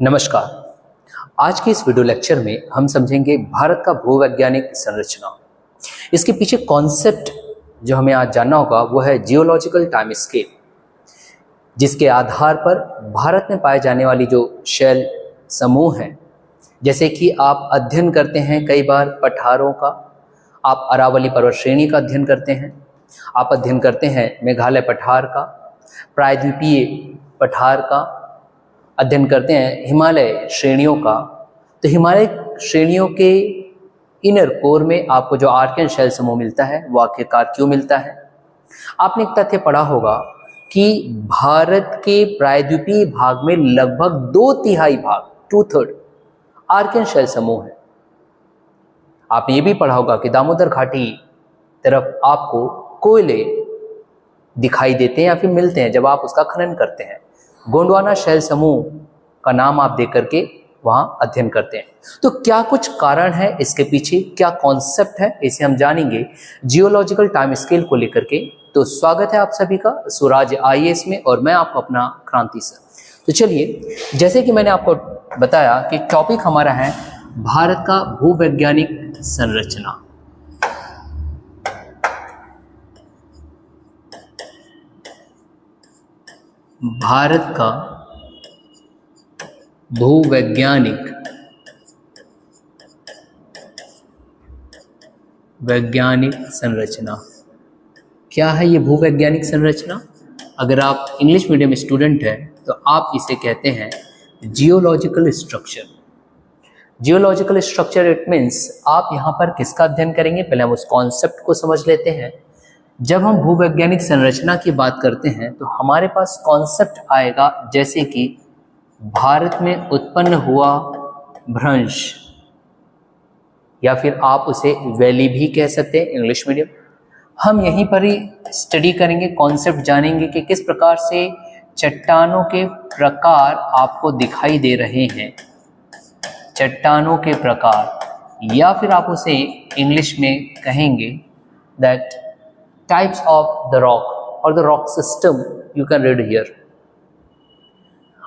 नमस्कार। आज के इस वीडियो लेक्चर में हम समझेंगे भारत का भूवैज्ञानिक संरचना। इसके पीछे कॉन्सेप्ट जो हमें आज जानना होगा वो है जियोलॉजिकल टाइम स्केल, जिसके आधार पर भारत में पाए जाने वाली जो शैल समूह हैं, जैसे कि आप अध्ययन करते हैं कई बार पठारों का, आप अरावली पर्वत श्रेणी का अध्ययन करते हैं, आप अध्ययन करते हैं मेघालय पठार का, प्रायद्वीपीय पठार का, अध्ययन करते हैं हिमालय श्रेणियों का। तो हिमालय श्रेणियों के इनर कोर में आपको जो आर्कियन शैल समूह मिलता है वो आखिरकार क्यों मिलता है? आपने एक तथ्य पढ़ा होगा कि भारत के प्रायद्वीपीय भाग में लगभग 2/3 भाग 2/3 आर्कियन शैल समूह है। आपने ये भी पढ़ा होगा कि दामोदर घाटी तरफ आपको कोयले दिखाई देते हैं या फिर मिलते हैं जब आप उसका खनन करते हैं। गोंडवाना शैल समूह का नाम आप देख करके वहां अध्ययन करते हैं। तो क्या कुछ कारण है इसके पीछे, क्या कॉन्सेप्ट है, इसे हम जानेंगे जियोलॉजिकल टाइम स्केल को लेकर के। तो स्वागत है आप सभी का स्वराज IAS में, और मैं आपको अपना क्रांति सर। तो चलिए, जैसे कि मैंने आपको बताया कि टॉपिक हमारा है भारत का भूवैज्ञानिक संरचना। भारत का भूवैज्ञानिक संरचना। क्या है ये भूवैज्ञानिक संरचना? अगर आप इंग्लिश मीडियम स्टूडेंट हैं तो आप इसे कहते हैं geological structure. Geological structure it means आप यहाँ पर किसका अध्ययन करेंगे? पहले हम उस कॉन्सेप्ट को समझ लेते हैं। जब हम भूवैज्ञानिक संरचना की बात करते हैं तो हमारे पास कॉन्सेप्ट आएगा जैसे कि भारत में उत्पन्न हुआ भ्रंश, या फिर आप उसे वैली भी कह सकते हैं इंग्लिश मीडियम। हम यहीं पर ही स्टडी करेंगे, कॉन्सेप्ट जानेंगे कि किस प्रकार से चट्टानों के प्रकार आपको दिखाई दे रहे हैं, चट्टानों के प्रकार, या फिर आप उसे इंग्लिश में कहेंगे that types of the rock or the rock system you can read here।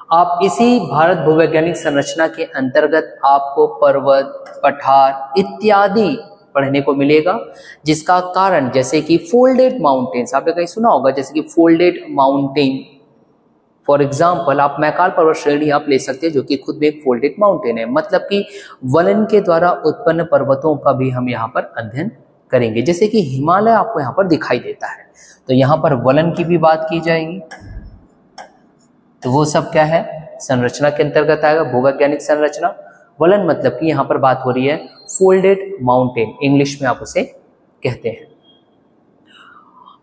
आप इसी भारत भूवैज्ञानिक संरचना के अंतर्गत आपको पर्वत, पठार इत्यादि पढ़ने को मिलेगा, जिसका कारण जैसे कि फोल्डेड माउंटेन्स, आपने कहीं सुना होगा, जैसे कि फोल्डेड माउंटेन। फॉर एग्जाम्पल आप मैकाल पर्वत श्रेणी आप ले सकते हैं जो कि खुद में एक फोल्डेड माउंटेन है, मतलब कि वलन के द्वारा उत्पन्न पर्वतों का भी हम यहाँ पर अध्ययन करेंगे। जैसे कि हिमालय आपको यहाँ पर दिखाई देता है तो यहाँ पर वलन की भी बात की जाएगी। तो वो सब क्या है, संरचना के अंतर्गत आएगा भूवैज्ञानिक संरचना। वलन मतलब कि यहाँ पर बात हो रही है फोल्डेड माउंटेन, इंग्लिश में आप उसे कहते हैं।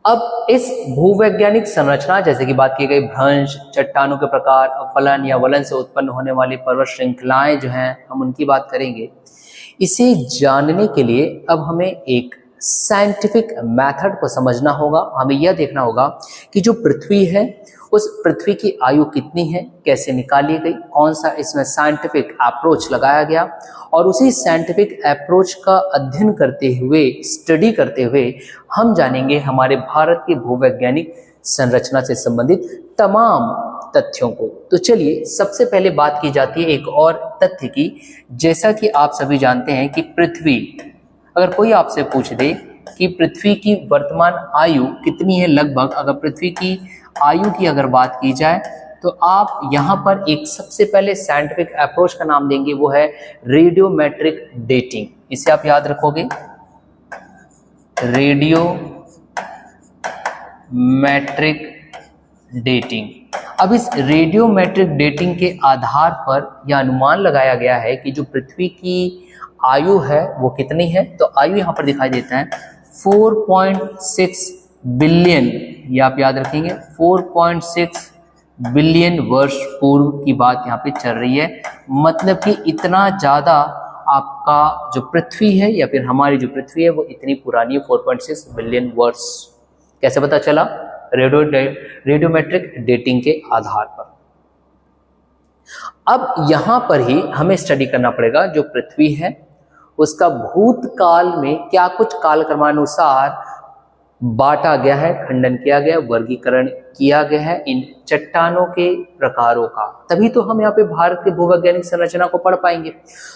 अब इस भूवैज्ञानिक संरचना जैसे कि बात की गई भ्रंश, चट्टानों के प्रकार, फलन या वलन से उत्पन्न होने वाली पर्वत श्रृंखलाएं जो हैं हम उनकी बात करेंगे। इसे जानने के लिए अब हमें एक साइंटिफिक मेथड को समझना होगा। हमें यह देखना होगा कि जो पृथ्वी है उस पृथ्वी की आयु कितनी है, कैसे निकाली गई, कौन सा इसमें साइंटिफिक अप्रोच लगाया गया, और उसी साइंटिफिक अप्रोच का अध्ययन करते हुए, स्टडी करते हुए हम जानेंगे हमारे भारत की भूवैज्ञानिक संरचना से संबंधित तमाम तथ्यों को। तो चलिए, सबसे पहले बात की जाती है एक और तथ्य की। जैसा कि आप सभी जानते हैं कि पृथ्वी, अगर कोई आपसे पूछ दे कि पृथ्वी की वर्तमान आयु कितनी है लगभग, अगर पृथ्वी की आयु की अगर बात की जाए तो आप यहाँ पर एक सबसे पहले साइंटिफिक अप्रोच का नाम देंगे, वो है रेडियोमेट्रिक डेटिंग। इसे आप याद रखोगे, रेडियोमेट्रिक डेटिंग। अब इस रेडियोमेट्रिक डेटिंग के आधार पर यह अनुमान लगाया गया है कि जो पृथ्वी की आयु है वो कितनी है। तो आयु यहाँ पर दिखाई देता है 4.6 बिलियन, ये आप याद रखेंगे, 4.6 बिलियन वर्ष पूर्व की बात यहाँ पे चल रही है। मतलब कि इतना ज़्यादा आपका जो पृथ्वी है या फिर हमारी जो पृथ्वी है वो इतनी पुरानी है, 4.6 बिलियन वर्ष। कैसे पता चला? रेडियोमेट्रिक डेटिंग के आधार पर। अब यहां पर ही हमें स्टडी करना पड़ेगा जो पृथ्वी है उसका भूतकाल में क्या कुछ कालक्रमानुसार बांटा गया है, खंडन किया गया, वर्गीकरण किया गया है इन चट्टानों के प्रकारों का, तभी तो हम यहाँ पे भारत के भूवैज्ञानिक संरचना को पढ़ पाएंगे।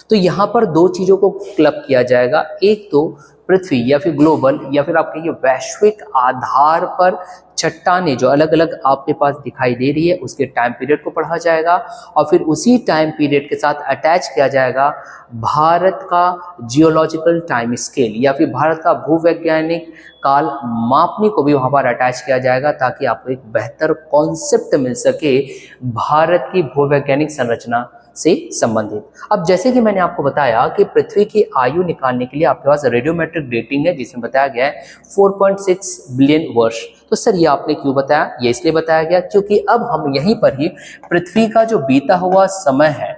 तो यहाँ पर दो चीजों को क्लब किया जाएगा, एक तो पृथ्वी या फिर ग्लोबल या फिर आप कहिए वैश्विक आधार पर चट्टानें जो अलग अलग आपके पास दिखाई दे रही है उसके टाइम पीरियड को पढ़ा जाएगा, और फिर उसी टाइम पीरियड के साथ अटैच किया जाएगा भारत का जियोलॉजिकल टाइम स्केल या फिर भारत का भूवैज्ञानिक काल मापनी को भी वहां पर अटैच किया जाएगा, ताकि आपको एक बेहतर कॉन्सेप्ट मिल सके भारत की भूवैज्ञानिक संरचना से संबंधित। अब जैसे कि मैंने आपको बताया कि पृथ्वी की आयु निकालने के लिए आपके पास रेडियोमेट्रिक डेटिंग है जिसमें बताया गया है 4.6 बिलियन वर्ष। तो सर ये आपने क्यों बताया? ये इसलिए बताया गया क्योंकि अब हम यहीं पर ही पृथ्वी का जो बीता हुआ समय है,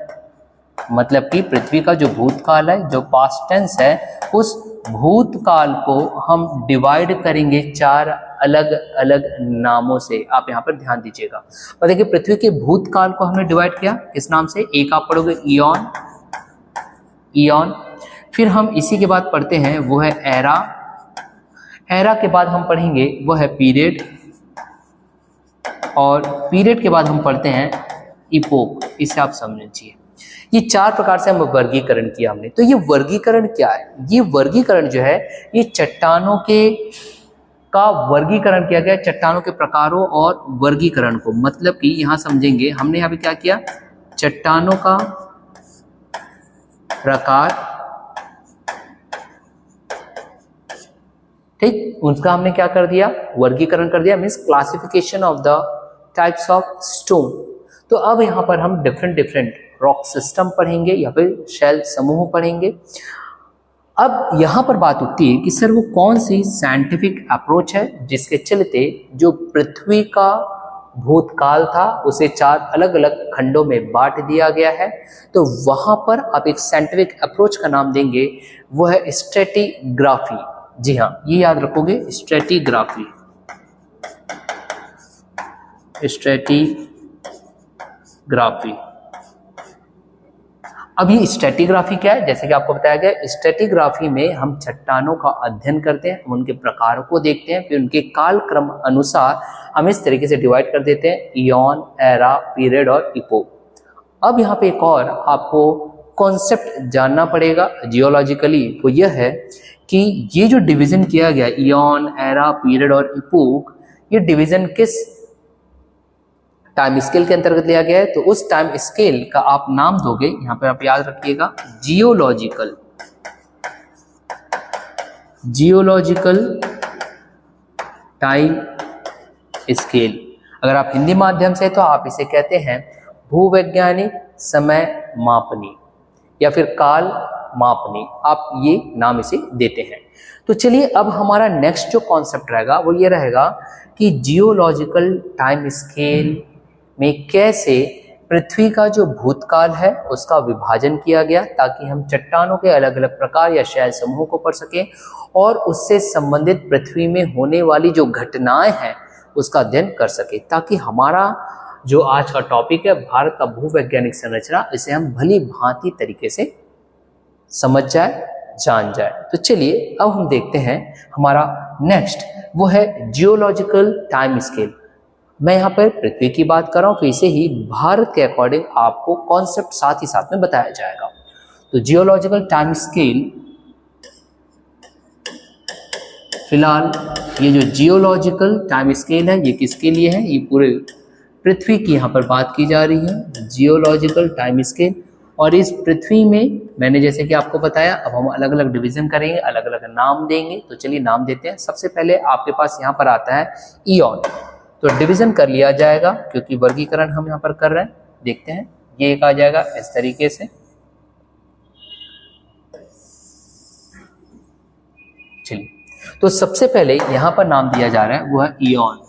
मतलब कि पृथ्वी का जो भूतकाल है, जो पास्ट टेंस है, उस भूतकाल को हम डिवाइड करेंगे 4 अलग अलग नामों से। आप यहाँ पर ध्यान दीजिएगा। और देखिए पृथ्वी के भूतकाल को हमने डिवाइड किया किस नाम से? एक आप पढ़ोगे ईयॉन, ईयॉन। फिर हम इसी के बाद पढ़ते हैं वो है एरा, एरा के बाद हम पढ़ेंगे वो है पीरियड, और पीरियड के बाद हम पढ़ते हैं इपोक। इसे आप समझिए। ये 4 प्रकार से हम वर्गीकरण किया हमने। तो ये वर्गीकरण क्या है? ये वर्गीकरण जो है ये चट्टानों के का वर्गीकरण किया गया, चट्टानों के प्रकारों और वर्गीकरण को। मतलब कि यहां समझेंगे हमने यहाँ पे क्या किया, चट्टानों का प्रकार, ठीक, उसका हमने क्या कर दिया, वर्गीकरण कर दिया, means classification of the types of stone. तो अब यहाँ पर हम डिफरेंट रॉक सिस्टम पढ़ेंगे या फिर शैल समूह पढ़ेंगे। अब यहाँ पर बात उठती है कि सर वो कौन सी साइंटिफिक अप्रोच है जिसके चलते जो पृथ्वी का भूतकाल था उसे 4 अलग अलग खंडों में बांट दिया गया है। तो वहां पर आप एक साइंटिफिक अप्रोच का नाम देंगे, वो है स्ट्रेटिग्राफी। जी हाँ, ये याद रखोगे, स्ट्रेटिग्राफी, स्ट्रेटिग्राफी। अब ये स्ट्रेटिग्राफी क्या है? जैसे कि आपको बताया गया, स्ट्रेटिग्राफी में हम चट्टानों का अध्ययन करते हैं, उनके प्रकारों को देखते हैं, फिर उनके कालक्रम अनुसार हम इस तरीके से डिवाइड कर देते हैं, इयॉन, एरा, पीरियड और इपोक। अब यहाँ पे एक और आपको कॉन्सेप्ट जानना पड़ेगा जियोलॉजिकली, वो यह है कि ये जो डिवीजन किया गया इयॉन, एरा, पीरियड और इपोक, ये डिवीजन किस टाइम स्केल के अंतर्गत लिया गया है? तो उस टाइम स्केल का आप नाम दोगे, यहां पर आप याद रखिएगा, जियोलॉजिकल, जियोलॉजिकल टाइम स्केल। अगर आप हिंदी माध्यम से तो आप इसे कहते हैं भूवैज्ञानिक समय मापनी या फिर काल मापनी, आप ये नाम इसे देते हैं। तो चलिए अब हमारा नेक्स्ट जो कॉन्सेप्ट रहेगा वो ये रहेगा कि जियोलॉजिकल टाइम स्केल में कैसे पृथ्वी का जो भूतकाल है उसका विभाजन किया गया, ताकि हम चट्टानों के अलग अलग प्रकार या शैल समूह को पढ़ सकें और उससे संबंधित पृथ्वी में होने वाली जो घटनाएं हैं उसका अध्ययन कर सके, ताकि हमारा जो आज का टॉपिक है भारत का भूवैज्ञानिक संरचना, इसे हम भली भांति तरीके से समझ जाए, जान जाए। तो चलिए अब हम देखते हैं हमारा नेक्स्ट, वो है जियोलॉजिकल टाइम स्केल। मैं यहाँ पर पृथ्वी की बात कर रहा हूँ, तो इसे ही भारत के अकॉर्डिंग आपको कॉन्सेप्ट साथ ही साथ में बताया जाएगा। तो जियोलॉजिकल टाइम स्केल, फिलहाल ये जो जियोलॉजिकल टाइम स्केल है ये किसके लिए है? ये पूरे पृथ्वी की यहाँ पर बात की जा रही है, जियोलॉजिकल टाइम स्केल। और इस पृथ्वी में मैंने जैसे कि आपको बताया, अब हम अलग अलग डिवीजन करेंगे, अलग अलग नाम देंगे। तो चलिए नाम देते हैं। सबसे पहले आपके पास यहाँ पर आता है ईयॉन, तो डिवीजन कर लिया जाएगा क्योंकि वर्गीकरण हम यहाँ पर कर रहे हैं। देखते हैं, ये एक आ जाएगा इस तरीके से। चलिए, तो सबसे पहले यहाँ पर नाम दिया जा रहा है वो है ईयॉन,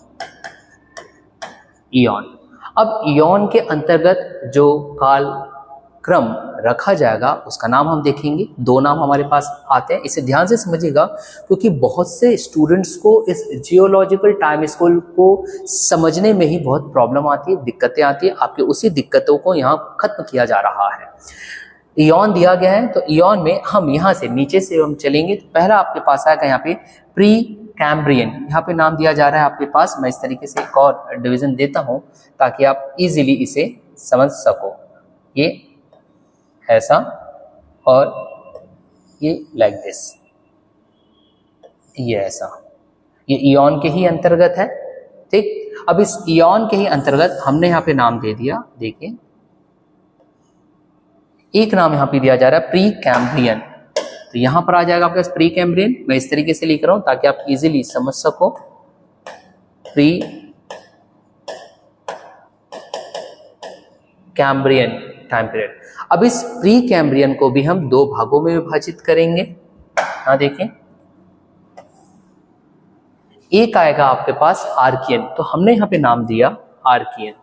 ईयॉन। अब ईयॉन के अंतर्गत जो काल क्रम रखा जाएगा उसका नाम हम देखेंगे। 2 नाम हमारे पास आते हैं, इसे ध्यान से समझिएगा क्योंकि बहुत से स्टूडेंट्स को इस जियोलॉजिकल टाइम स्केल को समझने में ही बहुत प्रॉब्लम आती है, दिक्कतें आती है। आपके उसी दिक्कतों को यहाँ खत्म किया जा रहा है। ईयॉन दिया गया है, तो ईयॉन में हम यहाँ से नीचे से हम चलेंगे। तो पहला आपके पास आएगा यहाँ पे प्री कैम्ब्रियन, यहाँ पे नाम दिया जा रहा है आपके पास। मैं इस तरीके से एक और डिवीजन देता हूँ ताकि आप इजीली इसे समझ सको। ये ऐसा और ये लाइक दिस, ये ऐसा, ये इयॉन के ही अंतर्गत है। ठीक, अब इस इयॉन के ही अंतर्गत हमने यहाँ पे नाम दे दिया, देखिए एक नाम यहाँ पे दिया जा रहा है प्री कैम्ब्रियन। तो यहां पर आ जाएगा आपके पास प्री कैम्ब्रियन। मैं इस तरीके से लिख रहा हूं ताकि आप इजीली समझ सको। Pre Cambrian time period. अब इस प्री कैम्ब्रियन को भी हम दो भागों में विभाजित करेंगे। यहां देखें, एक आएगा आपके पास आर्कियन, तो हमने यहां पे नाम दिया आर्कियन।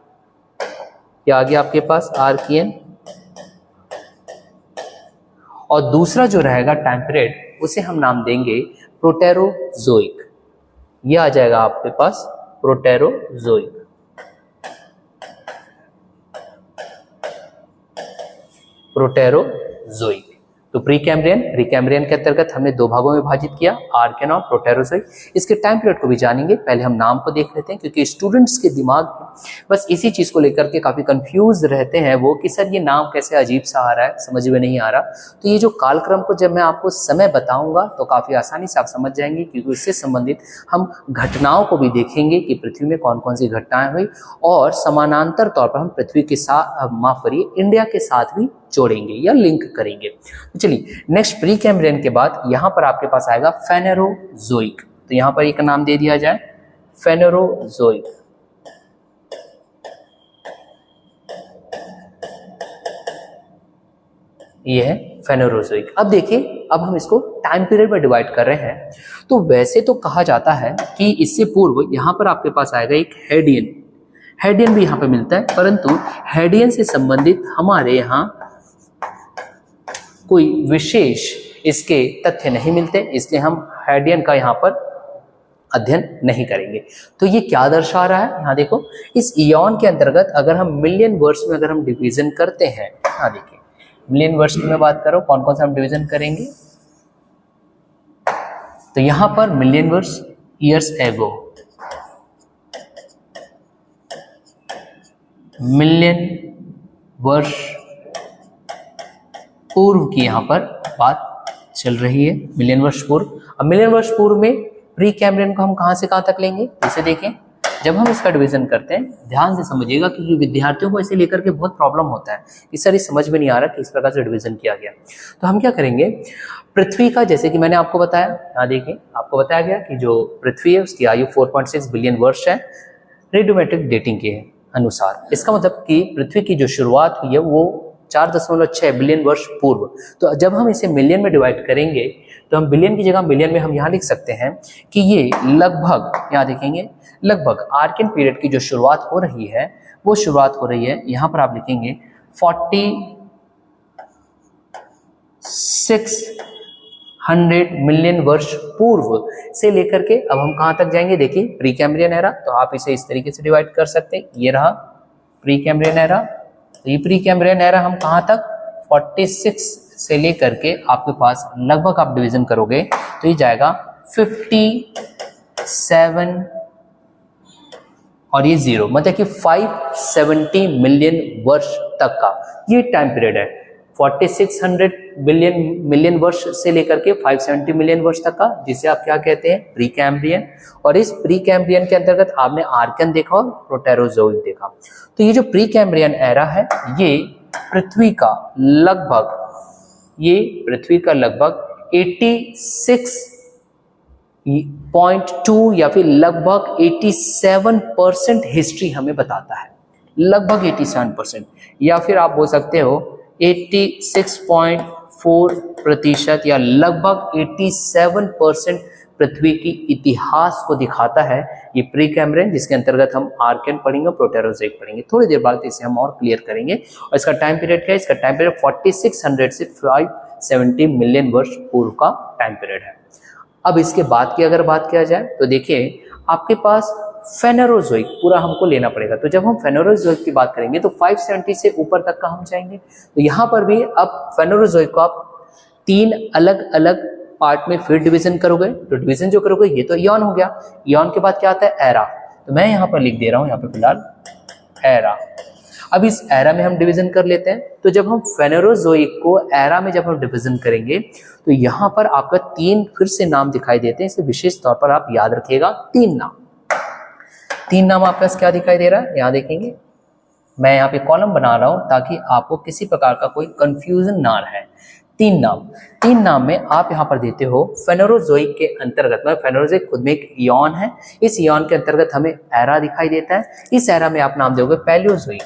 क्या आ गया आपके पास आर्कियन। और दूसरा जो रहेगा टाइम पीरियड, उसे हम नाम देंगे प्रोटेरोजोइक। यह आ जाएगा आपके पास प्रोटेरोजोइक। प्रोटेरोजोइक। तो प्री कैम्ब्रियन, प्री कैम्ब्रियन के अंतर्गत हमने दो भागों में विभाजित किया, आर्कियन और प्रोटेरोजोइक। इसके टाइम पीरियड को भी जानेंगे, पहले हम नाम को देख लेते हैं, क्योंकि स्टूडेंट्स के दिमाग में बस इसी चीज को लेकर के काफी कंफ्यूज रहते हैं वो कि सर ये नाम कैसे अजीब सा आ रहा है, समझ में नहीं आ रहा। तो ये जो कालक्रम को जब मैं आपको समय बताऊंगा तो काफी आसानी से आप समझ जाएंगे, क्योंकि इससे संबंधित हम घटनाओं को भी देखेंगे कि पृथ्वी में कौन कौन सी घटनाएं हुई, और समानांतर तौर पर हम पृथ्वी के साथ, माफ करिए, इंडिया के साथ भी जोड़ेंगे या लिंक करेंगे। तो चलिए, नेक्स्ट प्री कैम्ब्रियन के बाद यहां पर आपके पास आएगा फेनेरोजोइक। तो यहां पर एक नाम दे दिया जाए फेनेरोजोइक। ये है फेनेरोजोइक। अब देखिए, अब हम इसको टाइम पीरियड में डिवाइड कर रहे हैं। तो वैसे तो कहा जाता है कि इससे पूर्व यहां पर आपके पास आएगा एक हेडियन। हेडियन भी यहां पे मिलता है, परंतु हेडियन से संबंधित हमारे यहां कोई विशेष इसके तथ्य नहीं मिलते, इसलिए हम हेडियन का यहाँ पर अध्ययन नहीं करेंगे। तो ये क्या दर्शा रहा है, यहाँ देखो, इस इयॉन के अंतर्गत अगर हम मिलियन वर्ष में अगर हम डिवीजन करते हैं, यहाँ देखिए मिलियन वर्ष की मैं बात करो, कौन कौन सा हम डिवीजन करेंगे। तो यहाँ पर मिलियन वर्ष, ईयर्स एगो, मिलियन वर्ष पूर्व की यहाँ पर बात चल रही है, मिलियन वर्ष पूर्व। अब मिलियन वर्ष पूर्व में प्री कैम्ब्रियन को हम कहां से कहां तक लेंगे, इसे देखें। जब हम इसका डिवीजन करते हैं, ध्यान से समझिएगा, क्योंकि विद्यार्थियों को इसे लेकर के बहुत प्रॉब्लम होता है कि सर ये समझ में नहीं आ रहा कि इस प्रकार से डिवीजन किया गया। तो हम क्या करेंगे, पृथ्वी का, जैसे कि मैंने आपको बताया, यहाँ देखिए आपको बताया गया कि जो पृथ्वी है उसकी आयु 4.6 बिलियन वर्ष है रेडियोमेट्रिक डेटिंग के अनुसार। इसका मतलब कि पृथ्वी की जो शुरुआत हुई है वो 4.6 बिलियन वर्ष पूर्व। तो जब हम इसे मिलियन में डिवाइड करेंगे तो हम बिलियन की जगह मिलियन में हम यहाँ लिख सकते हैं कि ये लगभग, यहाँ देखेंगे, लगभग आर्कियन पीरियड की जो शुरुआत हो रही है वो शुरुआत हो रही है, यहाँ पर आप लिखेंगे 4600 मिलियन वर्ष पूर्व से लेकर के अब हम कहाँ तक जाएंगे, देखिए प्री कैम्ब्रियन एरा। तो आप इसे इस तरीके से डिवाइड कर सकते हैं, ये रहा प्री कैम्ब्रियन एरा। तो प्री कैम्ब्रियन एरा हम कहां तक, 46 से लेकर के आपके पास लगभग आप डिवीजन करोगे तो ये जाएगा 57 और ये 0, मतलब कि 570 मिलियन वर्ष तक का ये टाइम पीरियड है। 4600 मिलियन वर्ष से लेकर के 570 मिलियन वर्ष तक का, जिसे आप क्या कहते हैं, प्री कैम्ब्रियन। और इस प्री कैम्ब्रियन के अंतर्गत आपने आर्कियन देखा और प्रोटेरोजोइक देखा। तो ये जो प्री कैम्ब्रियन एरा है ये पृथ्वी का लगभग 86.2 या फिर लगभग 87% हिस्ट्री हमें बताता है, लगभग 87%, या फिर आप बोल सकते हो 86.4% या लगभग 87% पृथ्वी की इतिहास को दिखाता है ये प्री कैम्ब्रियन, जिसके अंतर्गत हम आर्कियन पढ़ेंगे, प्रोटेरोजोइक पढ़ेंगे। थोड़ी देर बाद इसे हम और क्लियर करेंगे। और इसका टाइम पीरियड क्या है, इसका टाइम पीरियड 4600 से 570 मिलियन वर्ष पूर्व का टाइम पीरियड है। अब इसके बाद की अगर बात किया जाए तो देखिए आपके पास फेनेरोजोइक पूरा हमको लेना पड़ेगा। तो जब हम फेनेरोजोइक की बात करेंगे तो 570 से ऊपर तक का हम जाएंगे। तो यहाँ पर भी अब फेनेरोजोइक को आप 3 अलग अलग पार्ट में फिर डिवीजन करोगे तो डिवीजन जो करोगे ये तो इयॉन हो गया। इयॉन के बाद क्या आता है? एरा। तो मैं यहाँ पर लिख दे रहा हूँ यहाँ पे फिलहाल एरा। अब इस एरा में हम डिवीजन कर लेते हैं। तो जब हम फेनेरोजोइक को एरा में जब हम डिवीजन करेंगे तो यहाँ पर आपका 3 फिर से नाम दिखाई देते हैं। इसे विशेष तौर पर आप याद रखिएगा, 3 नाम। 3 नाम आपका क्या दिखाई दे रहा है? यहाँ देखेंगे, मैं यहाँ पे कॉलम बना रहा हूँ ताकि आपको किसी प्रकार का कोई कंफ्यूजन ना रहे। 3 नाम में आप यहाँ पर देते हो फेनेरोजोइक के अंतर्गत, मतलब फेनेरोजोइक खुद में एक इयॉन है, इस इयॉन के अंतर्गत हमें एरा दिखाई देता है। इस एरा में आप नाम दोगे पैलियोजोइक।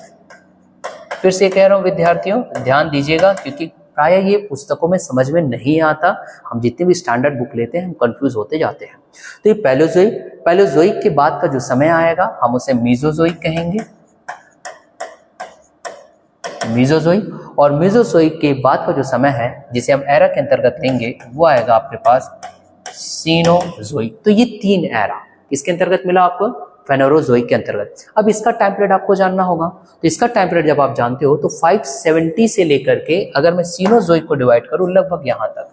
फिर से कह रहा हूँ विद्यार्थियों, ध्यान दीजिएगा, क्योंकि प्राय ये पुस्तकों में समझ में नहीं आता। हम जितनी भी स्टैंडर्ड बुक लेते हैं हम कंफ्यूज होते जाते हैं। तो ये पैलियोजोइक के बाद का जो समय आएगा हम उसे मीजोजोइक कहेंगे, मीजोजोइक। और मीजोजोइक के बाद का जो समय है जिसे हम एरा के अंतर्गत लेंगे वो आएगा आपके पास सीनोजोइक। तो ये 3 एरा इसके अंतर्गत मिला आपको, फेनेरोजोइक के अंतर्गत। अब इसका टाइम पीरियड आपको जानना होगा। तो इसका टाइम पीरियड जब आप जानते हो तो 570 से लेकर के अगर मैं सीनोजोइक को डिवाइड करूं लगभग यहां तक,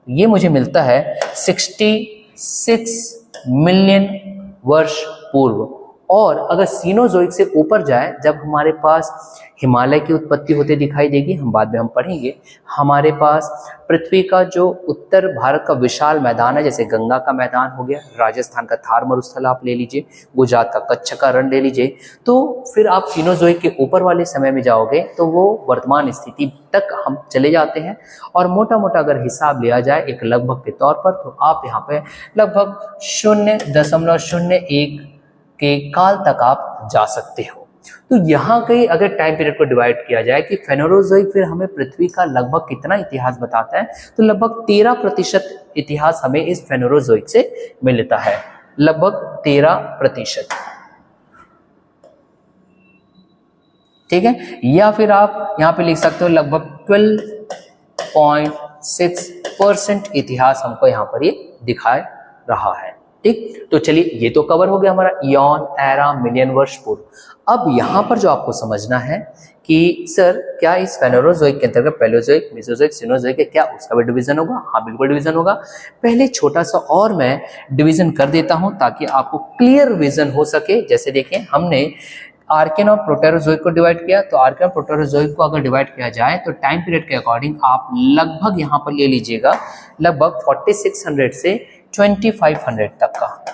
ये मुझे मिलता है 66 मिलियन वर्ष पूर्व। और अगर सीनोजोइक से ऊपर जाए, जब हमारे पास हिमालय की उत्पत्ति होते दिखाई देगी, हम बाद में हम पढ़ेंगे, हमारे पास पृथ्वी का जो उत्तर भारत का विशाल मैदान है, जैसे गंगा का मैदान हो गया, राजस्थान का थार मरुस्थल आप ले लीजिए, गुजरात का कच्छ का रण ले लीजिए, तो फिर आप सीनोजोइक के ऊपर वाले समय में जाओगे तो वो वर्तमान स्थिति तक हम चले जाते हैं। और मोटा मोटा अगर हिसाब लिया जाए एक लगभग के तौर पर, तो आप यहाँ पे लगभग 0.01 के काल तक आप जा सकते हो। तो यहाँ के अगर टाइम पीरियड को डिवाइड किया जाए कि फेनेरोजोइक फिर हमें पृथ्वी का लगभग कितना इतिहास बताता है, तो लगभग 13% इतिहास हमें इस फेनेरोजोइक से मिलता है, लगभग 13%। ठीक है, या फिर आप यहाँ पे लिख सकते हो लगभग 12.6% इतिहास हमको यहाँ पर ये दिखा रहा है। ठीक, तो चलिए ये तो कवर हो गया हमारा इयॉन, एरा, मिलियन वर्ष पूर्व। अब यहाँ पर जो आपको समझना है कि सर क्या इस फेनेरोजोइक के अंतर्गत पैलियोजोइक, मेसोजोइक, सीनोजोइक है, क्या उसका भी डिवीजन होगा? हाँ बिल्कुल डिवीजन होगा। पहले छोटा सा और मैं डिवीजन कर देता हूँ ताकि आपको क्लियर विजन हो सके। जैसे देखें, हमने आर्कियन और प्रोटेरोजोइक को डिवाइड किया, तो आर्कियन और प्रोटेरोजोइक को अगर डिवाइड किया जाए तो टाइम पीरियड के अकॉर्डिंग आप लगभग यहाँ पर ले लीजिएगा लगभग 4600 से 2500 तक का,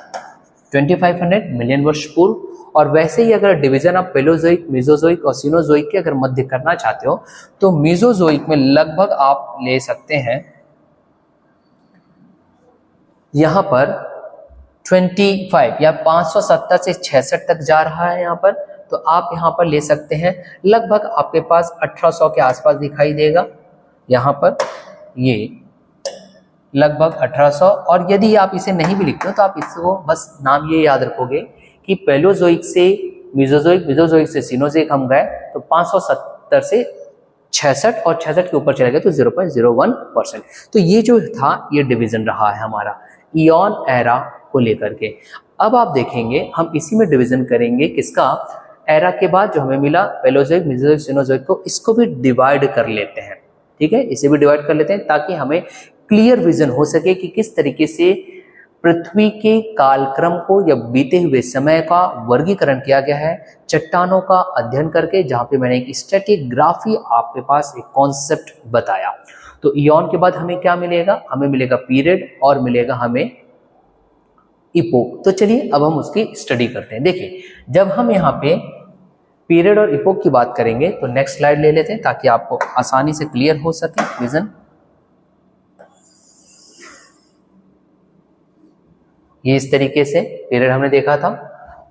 2500 मिलियन वर्ष पूर्व। और वैसे ही अगर डिवीजन आप पेलोजोइक, मेसोजोइक और सीनोजोइक के अगर मध्य करना चाहते हो तो मेसोजोइक में लगभग आप ले सकते हैं यहां पर 25 या 570 से 66 तक जा रहा है यहाँ पर, तो आप यहाँ पर ले सकते हैं लगभग आपके पास 1800 के आसपास दिखाई देगा यहाँ पर, ये लगभग 1800। और यदि आप इसे नहीं भी लिखते हो तो आप इसको बस नाम ये याद रखोगे कि पेलोजोइक से मेसोजोइक, मेसोजोइक से सीनोजोइक हम गए तो 570 से 66 और 66 के ऊपर चले गए तो 0.01%। तो ये जो था ये डिवीजन रहा है हमारा इयॉन एरा को लेकर के। अब आप देखेंगे हम इसी में डिवीजन करेंगे किसका, एरा के बाद जो हमें मिला पेलोजोइक, मेसोजोइक, सीनोजोइक को, इसको भी डिवाइड कर लेते हैं। ठीक है, इसे भी डिवाइड कर लेते हैं ताकि हमें क्लियर विजन हो सके कि किस तरीके से पृथ्वी के कालक्रम को या बीते हुए समय का वर्गीकरण किया गया है चट्टानों का अध्ययन करके, जहां पे मैंने एक स्ट्रैटिग्राफी आपके पास एक कॉन्सेप्ट बताया। तो इयॉन के बाद हमें क्या मिलेगा, हमें मिलेगा पीरियड और मिलेगा हमें इपोक। तो चलिए अब हम उसकी स्टडी करते हैं। देखिए, जब हम यहाँ पे पीरियड और इपोक की बात करेंगे तो नेक्स्ट स्लाइड ले लेते हैं ताकि आपको आसानी से क्लियर हो सके विजन। ये इस तरीके से पीरियड हमने देखा था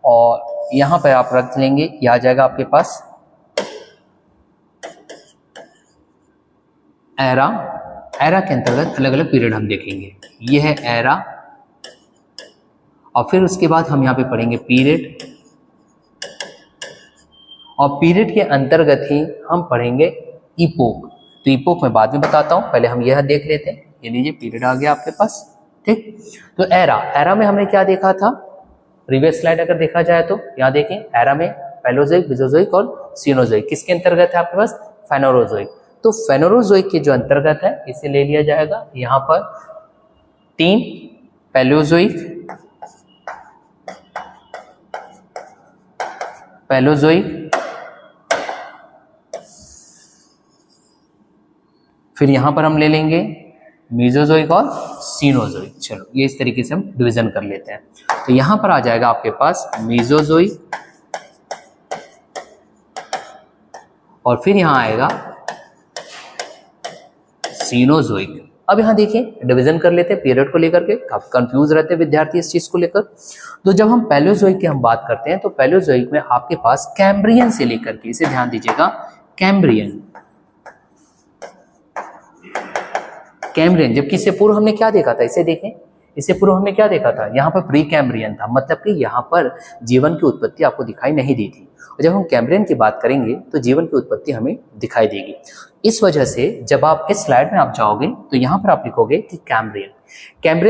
और यहाँ पर आप रख लेंगे, ये आ जाएगा आपके पास एरा। एरा के अंतर्गत अलग अलग पीरियड हम देखेंगे, ये है एरा। और फिर उसके बाद हम यहाँ पे पढ़ेंगे पीरियड, और पीरियड के अंतर्गत ही हम पढ़ेंगे इपोक। तो इपोक मैं बाद में बताता हूँ, पहले हम यह देख लेते हैं। ये लीजिए पीरियड आ गया आपके पास। ठीक, तो एरा, एरा में हमने क्या देखा था, प्रीवियस स्लाइड अगर देखा जाए तो यहाँ देखें, एरा में पेलोजोइक, मेसोजोइक और सीनोजोइक किसके अंतर्गत है आपके पास, फेनेरोजोइक। तो फेनेरोजोइक के जो अंतर्गत है इसे ले लिया जाएगा यहाँ पर 3 पैलियोजोइक, फिर यहां पर हम ले लेंगे मीजोजोइक और सीनोजोइक। चलो ये इस तरीके से हम डिवीजन कर लेते हैं। तो यहां पर आ जाएगा आपके पास मीजोजोइक और फिर यहां आएगा सीनोजोइक। अब यहां देखिए डिवीजन कर लेते हैं पीरियड को लेकर के, काफी कंफ्यूज रहते हैं विद्यार्थी इस चीज को लेकर। तो जब हम पैलियोजोइक की हम बात करते हैं तो पैलियोजोइक में आपके पास कैम्ब्रियन से लेकर के, इसे ध्यान दीजिएगा, कैम्ब्रियन, जबकि इससे पूर्व हमने क्या देखा था, इसे देखें, इससे पूर्व हमने क्या देखा था, यहाँ पर प्री कैम्ब्रियन था, मतलब कि यहाँ पर जीवन की उत्पत्ति आपको दिखाई नहीं दी थी। और जब हम कैम्ब्रियन की बात करेंगे तो जीवन की उत्पत्ति हमें दिखाई देगी। इस वजह से जब आप इस स्लाइड में आप जाओगे तो यहाँ पर आप लिखोगे कि कैम्ब्रियन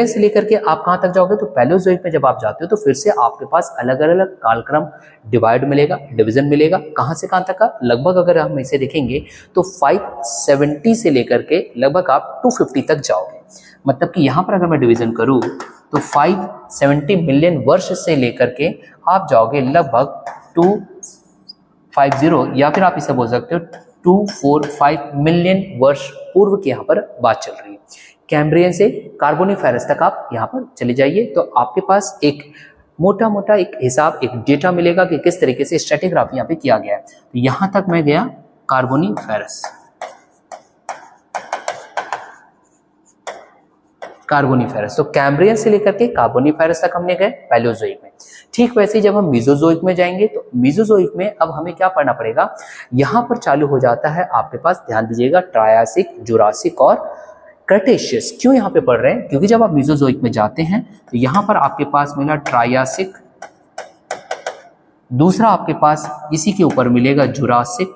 से लेकर के आप कहाँ तक जाओगे, तो पैलियोजोइक में जब आप जाते हो तो फिर से आपके पास अलग अलग कालक्रम डिवाइड मिलेगा, डिवीजन मिलेगा। कहाँ से कहाँ तक का, लगभग अगर हम इसे देखेंगे तो 570 से लेकर के लगभग आप 250 तक जाओगे। मतलब कि यहाँ पर अगर मैं डिवीजन करूँ तो 570 मिलियन वर्ष से लेकर के आप जाओगे लगभग 250, या फिर आप इसे बोल सकते हो 245 मिलियन वर्ष पूर्व की यहाँ पर बात चल रही है। कैम्ब्रियन से कार्बोनिफेरस तक आप यहाँ पर चले जाइए तो आपके पास एक मोटा मोटा एक हिसाब, एक डेटा मिलेगा कि किस तरीके से स्ट्रेटिग्राफी यहाँ पे किया गया है। तो यहाँ तक मैं गया कार्बोनिफेरस, तो कैम्ब्रियन से लेकर के कार्बोनिफेरस तक हमने गए पैलियोजोइक में। ठीक वैसे ही जब हम मीजोजोइक में जाएंगे तो मीजोजोइक में अब हमें क्या पढ़ना पड़ेगा, यहाँ पर चालू हो जाता है आपके पास, ध्यान दीजिएगा, ट्रायासिक, जुरासिक और क्रेटेशियस। क्यों यहाँ पे पढ़ रहे हैं, क्योंकि जब आप मीजोजोइक में जाते हैं तो यहाँ पर आपके पास मिला ट्रायासिक, दूसरा आपके पास इसी के ऊपर मिलेगा जुरासिक,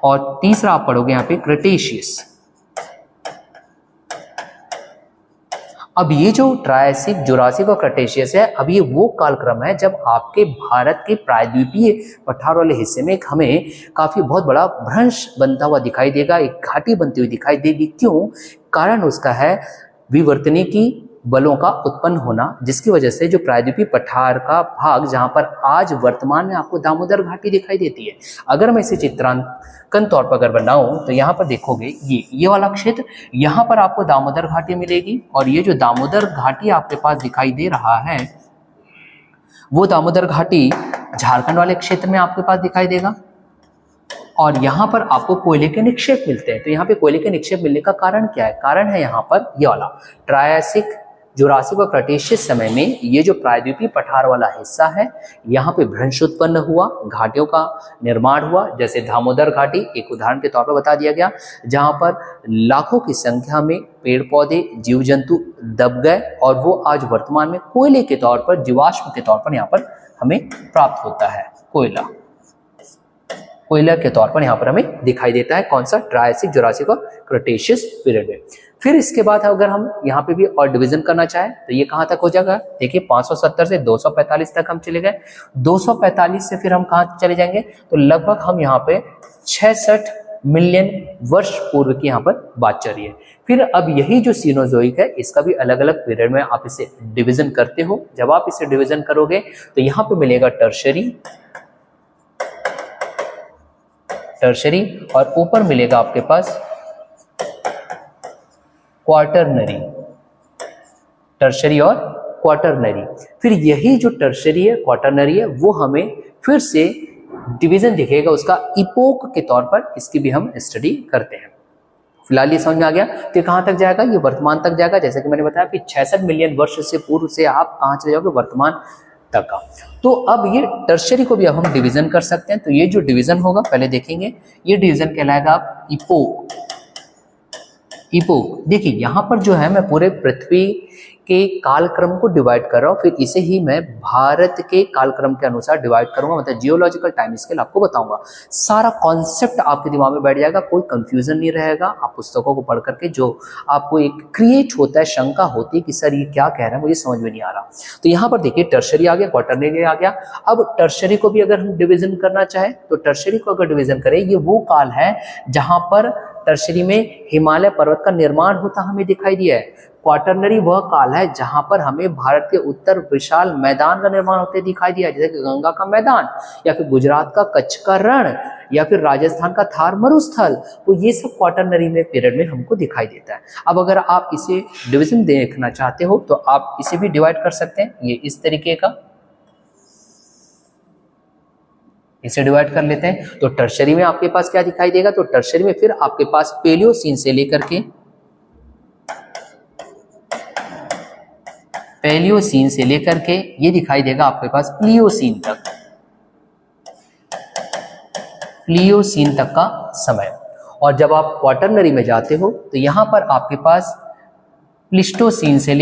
और तीसरा आप पढ़ोगे यहाँ पे क्रेटेशियस। अब ये जो ट्रायसिक, जुरासिक और क्रेटेशियस है, अब ये वो कालक्रम है जब आपके भारत के प्रायद्वीपीय पठार वाले हिस्से में हमें काफी बहुत बड़ा भ्रंश बनता हुआ दिखाई देगा, एक घाटी बनती हुई दिखाई देगी। क्यों, कारण उसका है विवर्तनिकी बलों का उत्पन्न होना, जिसकी वजह से जो प्रायद्वीपीय पठार का भाग जहां पर आज वर्तमान में आपको दामोदर घाटी दिखाई देती है, अगर मैं इसे चित्रांकन तौर पर अगर बनाऊं तो यहाँ पर देखोगे ये वाला क्षेत्र, यहाँ पर आपको दामोदर घाटी मिलेगी, और ये जो दामोदर घाटी आपके पास दिखाई दे रहा है वो दामोदर घाटी झारखंड वाले क्षेत्र में आपके पास दिखाई देगा। और यहाँ पर आपको कोयले के निक्षेप मिलते हैं। तो यहाँ पे कोयले के निक्षेप मिलने का कारण क्या है, कारण है यहाँ पर ये वाला ट्रायसिक, जुरासिक और क्रेटेशियस समय में ये जो प्रायद्वीपीय पठार वाला हिस्सा है, यहाँ पे भ्रंश उत्पन्न हुआ, घाटियों का निर्माण हुआ। जैसे दामोदर घाटी एक उदाहरण के तौर पर बता दिया गया, जहाँ पर लाखों की संख्या में पेड़ पौधे, जीव जंतु दब गए, और वो आज वर्तमान में कोयले के तौर पर, जीवाश्म के तौर पर यहाँ पर हमें प्राप्त होता है। कोयला के तौर पर यहाँ पर हमें दिखाई देता है, कौन सा, ट्रायसिक, जुरासिक और क्रेटेशियस पीरियड में। फिर इसके बाद अगर हम यहाँ पे भी और डिवीजन करना चाहें तो ये कहाँ तक हो जाएगा, देखिए 570 से 245 तक हम चले गए। 245 से फिर हम कहाँ चले जाएंगे, तो लगभग हम यहाँ पे 66 मिलियन वर्ष पूर्व की यहाँ पर बात चल रही है। फिर अब यही जो सीनोजोइक है, इसका भी अलग अलग पीरियड में आप इसे डिवीजन करते हो। जब आप इसे डिवीजन करोगे तो यहाँ पे मिलेगा टर्शरी, और ऊपर मिलेगा आपके पास क्वार्टरनरी, टर्शरी और क्वार्टरनरी। फिर यही जो टर्शरी है, क्वार्टरनरी है, वो हमें फिर से डिवीजन दिखेगा उसका इपोक के तौर पर, इसकी भी हम स्टडी करते हैं। फिलहाल ये समझ में आ गया। तो कहाँ तक जाएगा, ये वर्तमान तक जाएगा। जैसे कि मैंने बताया कि 66 मिलियन वर्ष से पूर्व से आप कहाँ चले जाओगे, वर्तमान तक का। तो अब ये टर्शरी को भी अब हम डिवीजन कर सकते हैं। तो ये जो डिवीजन होगा पहले देखेंगे, ये डिवीजन कहलाएगा आप इपोक। देखिए यहाँ पर जो है मैं पूरे पृथ्वी के कालक्रम को डिवाइड कर रहा हूँ, फिर इसे ही मैं भारत के कालक्रम के अनुसार डिवाइड करूंगा, मतलब जियोलॉजिकल टाइम स्केल आपको बताऊंगा। सारा कॉन्सेप्ट आपके दिमाग में बैठ जाएगा, कोई कंफ्यूजन नहीं रहेगा। आप पुस्तकों को पढ़ करके जो आपको एक क्रिएट होता है, शंका होती है कि सर ये क्या कह रहा है, मुझे समझ में नहीं आ रहा। तो यहाँ पर देखिए टर्शरी आ गया, क्वार्टरनरी आ गया। अब टर्शरी को भी अगर हम डिविजन करना चाहे तो टर्शरी को अगर डिविजन करें, ये वो काल है जहां पर टर्शरी में हिमालय पर्वत का निर्माण होता हमें दिखाई दिया है। क्वाटरनरी वह काल है जहां पर हमें भारत के उत्तर विशाल मैदान का निर्माण होते दिखाई दिया, जैसे कि गंगा का मैदान या फिर गुजरात का कच्छ का रण या फिर राजस्थान का थार मरुस्थल, तो ये सब क्वाटरनरी में पीरियड में हमको दिखाई देता है। अब अगर आप इसे डिवीजन देखना चाहते हो तो आप इसे भी डिवाइड कर सकते हैं, ये इस तरीके का इसे डिवाइड कर लेते हैं। तो टर्शरी में आपके पास क्या दिखाई देगा, तो टर्शरी में फिर आपके पास पेलियोसीन से लेकर के ये दिखाई देगा आपके पास प्लियोसीन तक का समय। और जब आप क्वाटरनरी में जाते हो तो यहां पर आपके पास प्लिस्टोसीन से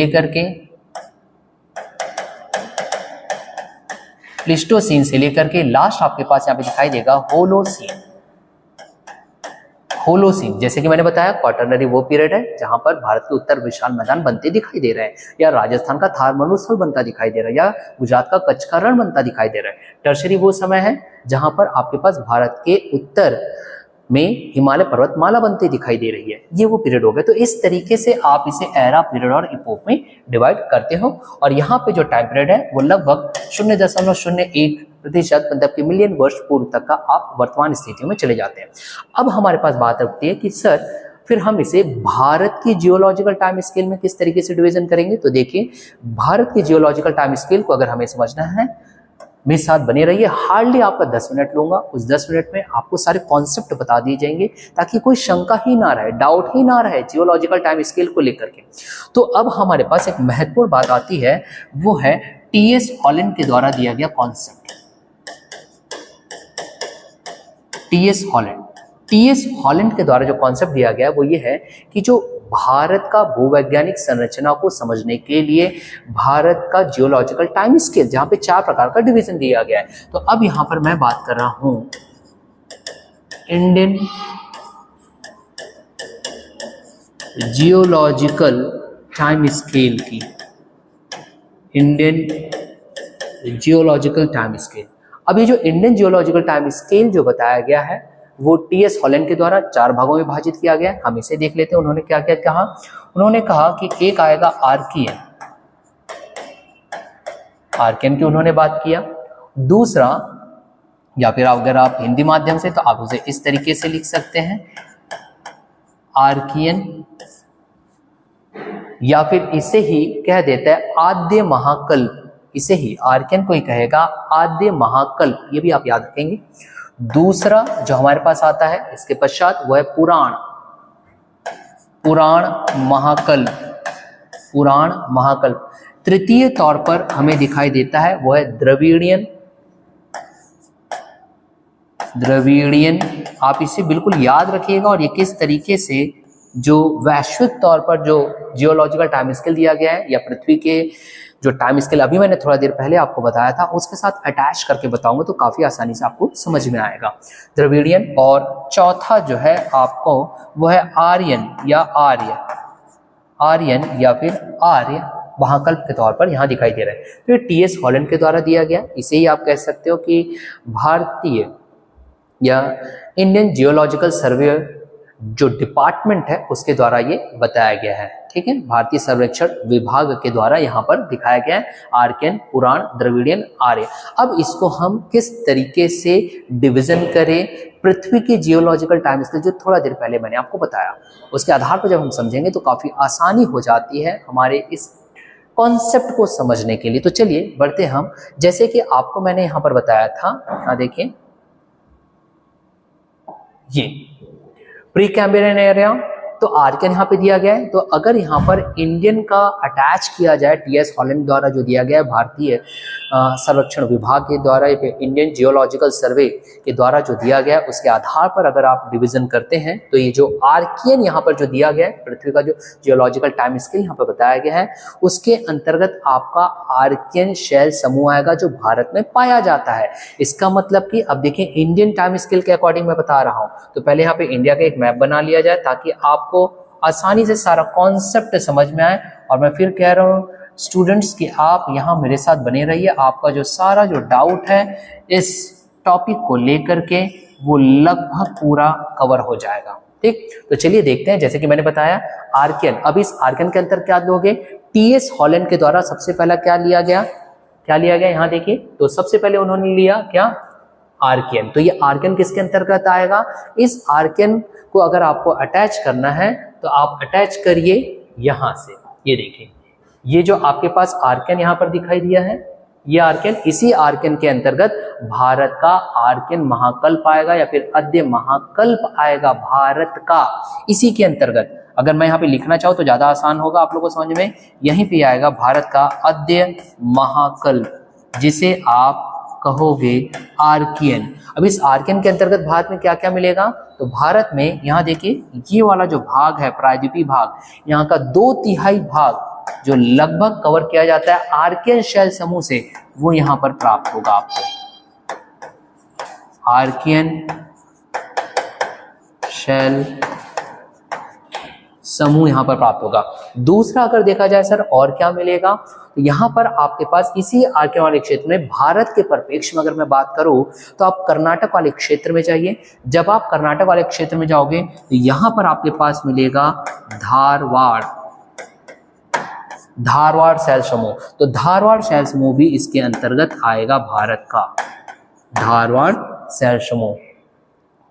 लेकर के लास्ट आपके पास यहां पे दिखाई देगा होलोसीन। जैसे कि मैंने बताया क्वाटरनरी वो पीरियड है जहां पर भारत के उत्तर विशाल मैदान बनते दिखाई दे रहे हैं, या राजस्थान का थार मरुस्थल बनता दिखाई दे रहा है, या गुजरात का कच्छ का रण बनता दिखाई दे रहा है। टर्शरी वो समय है जहां पर आपके पास भारत के उत्तर में हिमालय पर्वतमाला बनते दिखाई दे रही है, ये वो पीरियड हो गए। तो इस तरीके से आप इसे एरा, पीरियड और इपोक में डिवाइड करते हो। और यहाँ पे जो टाइम पीरियड है वो लगभग 0.01% मतलब कि मिलियन वर्ष पूर्व तक का आप वर्तमान स्थितियों में चले जाते हैं। अब हमारे पास बात उठती है कि सर फिर हम इसे भारत की जियोलॉजिकल टाइम स्केल में किस तरीके से डिवीजन करेंगे। तो देखिए, भारत की जियोलॉजिकल टाइम स्केल को अगर हमें समझना है, मेरे साथ बने रहिए। हार्डली आपका 10 मिनट लूंगा, उस 10 मिनट में आपको सारे कॉन्सेप्ट बता दिए जाएंगे ताकि कोई शंका ही ना रहे, डाउट ही ना रहे जियोलॉजिकल टाइम स्केल को लेकर के। तो अब हमारे पास एक महत्वपूर्ण बात आती है, वो है टीएस हॉलैंड के द्वारा दिया गया कॉन्सेप्ट। टीएस हॉलैंड के द्वारा जो कॉन्सेप्ट दिया गया है वो ये है कि जो भारत का भूवैज्ञानिक संरचना को समझने के लिए भारत का जियोलॉजिकल टाइम स्केल, जहां पे 4 प्रकार का डिवीजन दिया गया है। तो अब यहां पर मैं बात कर रहा हूं इंडियन जियोलॉजिकल टाइम स्केल की। अब ये जो इंडियन जियोलॉजिकल टाइम स्केल जो बताया गया है वो टीएस हॉलैंड के द्वारा 4 भागों में विभाजित किया गया है। हम इसे देख लेते हैं उन्होंने क्या क्या कहा। उन्होंने कहा कि एक आएगा आर्कियन की उन्होंने बात किया। दूसरा, या फिर अगर आप हिंदी माध्यम से तो आप उसे इस तरीके से लिख सकते हैं, आर्कियन, या फिर इसे ही कह देता है आद्य महाकल्प। इसे ही आर्कियन को ही कहेगा आद्य महाकल्प, ये भी आप याद रखेंगे। दूसरा जो हमारे पास आता है इसके पश्चात वो है पुराण महाकल्प। तृतीय तौर पर हमें दिखाई देता है वो है द्रविड़ियन। आप इसे बिल्कुल याद रखिएगा। और ये किस तरीके से जो वैश्विक तौर पर जो जियोलॉजिकल टाइम स्केल दिया गया है, या पृथ्वी के जो टाइम स्केल अभी मैंने थोड़ा देर पहले आपको बताया था उसके साथ अटैच करके बताऊंगा तो काफी आसानी से आपको समझ में आएगा। द्रविड़ियन। और चौथा जो है आपको वो है आर्यन या फिर आर्य महाकल्प के तौर पर यहाँ दिखाई दे रहा है। तो ये टीएस हॉलैंड के द्वारा दिया गया। इसे ही आप कह सकते हो कि भारतीय या इंडियन जियोलॉजिकल सर्वे जो डिपार्टमेंट है उसके द्वारा ये बताया गया है। ठीक है, भारतीय सर्वेक्षण विभाग के द्वारा यहाँ पर दिखाया गया है आर्कियन, पुराण, द्रविड़ियन, आर्य। अब इसको हम किस तरीके से डिवीजन करें पृथ्वी के जियोलॉजिकल टाइम स्केल जो थोड़ा देर पहले मैंने आपको बताया, उसके आधार पर जब हम समझेंगे तो काफी आसानी हो जाती है हमारे इस कॉन्सेप्ट को समझने के लिए। तो चलिए बढ़ते हम, जैसे कि आपको मैंने यहाँ पर बताया था, यहाँ देखिए ये प्री कैम्ब्रियन एरिया, तो आर्कियन यहाँ पे दिया गया है। तो अगर यहाँ पर इंडियन का अटैच किया जाए टीएस हॉलैंड द्वारा जो दिया गया है भारतीय सर्वेक्षण विभाग के द्वारा, इंडियन जियोलॉजिकल सर्वे के द्वारा जो दिया गया है उसके आधार पर अगर आप डिवीजन करते हैं तो ये जो आर्कियन यहाँ पर जो दिया गया है पृथ्वी का जो जियोलॉजिकल टाइम स्केल यहाँ पर बताया गया है उसके अंतर्गत आपका आर्कियन शैल समूह आएगा जो भारत में पाया जाता है। इसका मतलब कि अब देखिए इंडियन टाइम स्केल के अकॉर्डिंग मैं बता रहा हूँ, तो पहले यहाँ पे इंडिया का एक मैप बना लिया जाए ताकि आपको आसानी से सारा कॉन्सेप्ट समझ में आए। और मैं फिर कह रहा हूँ स्टूडेंट्स कि आप यहाँ मेरे साथ बने रहिए, आपका जो सारा जो डाउट है इस टॉपिक को लेकर के वो लगभग पूरा कवर हो जाएगा। ठीक, तो चलिए देखते हैं। जैसे कि मैंने बताया आर्कियन, अब इस आर्कियन के अंतर क्या लोगे, टीएस हॉलैंड के द्वारा सबसे पहला क्या लिया गया यहाँ देखिए, तो सबसे पहले उन्होंने लिया क्या, आर्कियन। तो ये आर्कियन किसके अंतर्गत आएगा, इस आर्कियन को अगर आपको अटैच करना है तो आप अटैच करिए यहां से, ये देखिए, ये जो आपके पास आर्कियन यहां पर दिखाई दिया है, ये आर्कियन, इसी आर्कियन के अंतर्गत भारत का आर्कियन महाकल्प आएगा या फिर अद्य महाकल्प आएगा भारत का, इसी के अंतर्गत। अगर मैं यहाँ पे लिखना चाहूँ तो ज्यादा आसान होगा आप लोगों को समझ में, यहीं पे आएगा भारत का अद्य महाकल्प, जिसे आप कहोगे आर्कियन। अब इस आर्कियन के अंतर्गत भारत में क्या क्या मिलेगा, तो भारत में यहाँ देखिए ये वाला जो भाग है प्रायद्वीपीय भाग, यहाँ का 2/3 भाग जो लगभग कवर किया जाता है आर्कियन शैल समूह से, वो यहाँ पर प्राप्त होगा आपको, आर्कियन शैल समूह यहाँ पर प्राप्त होगा। दूसरा अगर देखा जाए सर और क्या मिलेगा, तो यहाँ पर आपके पास इसी आर्कियन वाले क्षेत्र में भारत के परिप्रेक्ष्य में अगर मैं बात करूं तो आप कर्नाटक वाले क्षेत्र में जाइए। जब आप कर्नाटक वाले क्षेत्र में जाओगे तो यहाँ पर आपके पास मिलेगा धारवाड़ शैल समूह। तो धारवाड़ शैल समूह भी इसके अंतर्गत आएगा भारत का, धारवाड़ शैल समूह।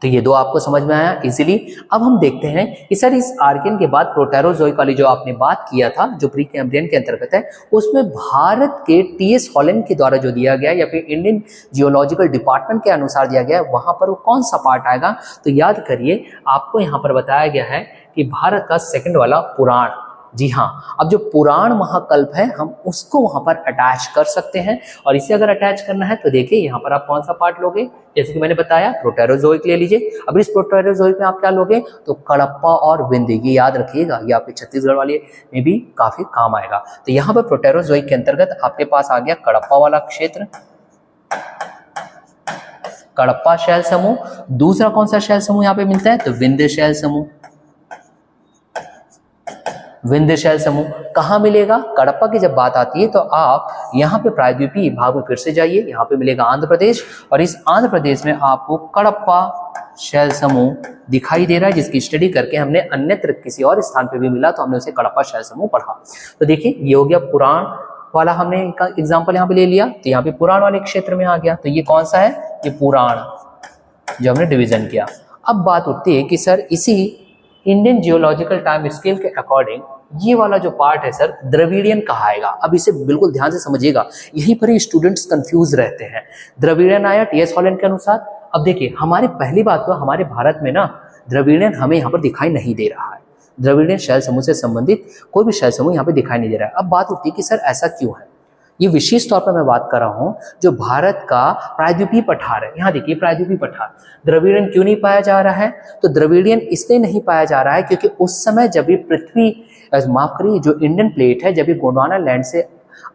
तो ये दो आपको समझ में आया इजीली। अब हम देखते हैं कि सर इस आर्कियन के बाद प्रोटेरोजोइक वाली जो आपने बात किया था, जो प्री कैम्ब्रियन के अंतर्गत है, उसमें भारत के टीएस हॉलैंड के द्वारा जो दिया गया या फिर इंडियन जियोलॉजिकल डिपार्टमेंट के अनुसार दिया गया है, वहां पर वो कौन सा पार्ट आएगा, तो याद करिए आपको यहाँ पर बताया गया है कि भारत का सेकंड वाला पुराण, जी हाँ, अब जो पुराण महाकल्प है हम उसको वहां पर अटैच कर सकते हैं। और इसे अगर अटैच करना है तो देखिए यहाँ पर आप कौन सा पार्ट लोगे, जैसे कि मैंने बताया प्रोटेरोजोइक ले लीजिए। अब इस प्रोटेरोजोइक में आप क्या लोगे, तो कडप्पा और विंध्य, ये याद रखिएगा, ये आपके छत्तीसगढ़ वाले में भी काफी काम आएगा। तो यहाँ पर प्रोटेरोजोइक के अंतर्गत आपके पास आ गया कडप्पा वाला क्षेत्र, कडप्पा शैल समूह। दूसरा कौन सा शैल समूह यहाँ पे मिलता है, तो विंध्य शैल समूह। विंध्य शैल समूह कहाँ मिलेगा, कडप्पा की जब बात आती है तो आप यहाँ पे प्रायद्वीपीय भाग में फिर से जाइए, यहाँ पे मिलेगा आंध्र प्रदेश, और इस आंध्र प्रदेश में आपको कडप्पा शैल समूह दिखाई दे रहा है, जिसकी स्टडी करके हमने अन्यत्र किसी और स्थान पे भी मिला तो हमने उसे कडप्पा शैल समूह पढ़ा। तो देखिए ये हो गया पुराण वाला, हमने एग्जाम्पल यहाँ पे ले लिया, तो यहाँ पे पुराण वाले क्षेत्र में आ गया। तो ये कौन सा है, ये पुराण जो हमने डिवीजन किया। अब बात उठती है कि सर इसी इंडियन जियोलॉजिकल टाइम स्केल के अकॉर्डिंग ये वाला जो पार्ट है सर द्रविडियन कहाँ आएगा। अब इसे बिल्कुल ध्यान से समझिएगा, यहीं पर ही स्टूडेंट्स कंफ्यूज रहते हैं। द्रविडियन आया टीएस हॉलैंड के अनुसार। अब देखिए हमारी पहली बात तो हमारे भारत में ना द्रविडियन हमें यहाँ पर दिखाई नहीं दे रहा है, द्रविडियन शैल समूह से संबंधित कोई भी शैल समूह यहाँ पे दिखाई नहीं दे रहा है। अब बात उठती है कि सर ऐसा क्यों है, ये विशेष तौर पर मैं बात कर रहा हूँ जो भारत का प्रायद्वीपीय पठार है। यहाँ देखिए प्रायद्वीपीय पठार, द्रविडियन क्यों नहीं पाया जा रहा है, तो द्रविडियन इसलिए नहीं पाया जा रहा है क्योंकि उस समय जब ये पृथ्वी, माफ करिए, जो इंडियन प्लेट है जब ये गोंडवाना लैंड से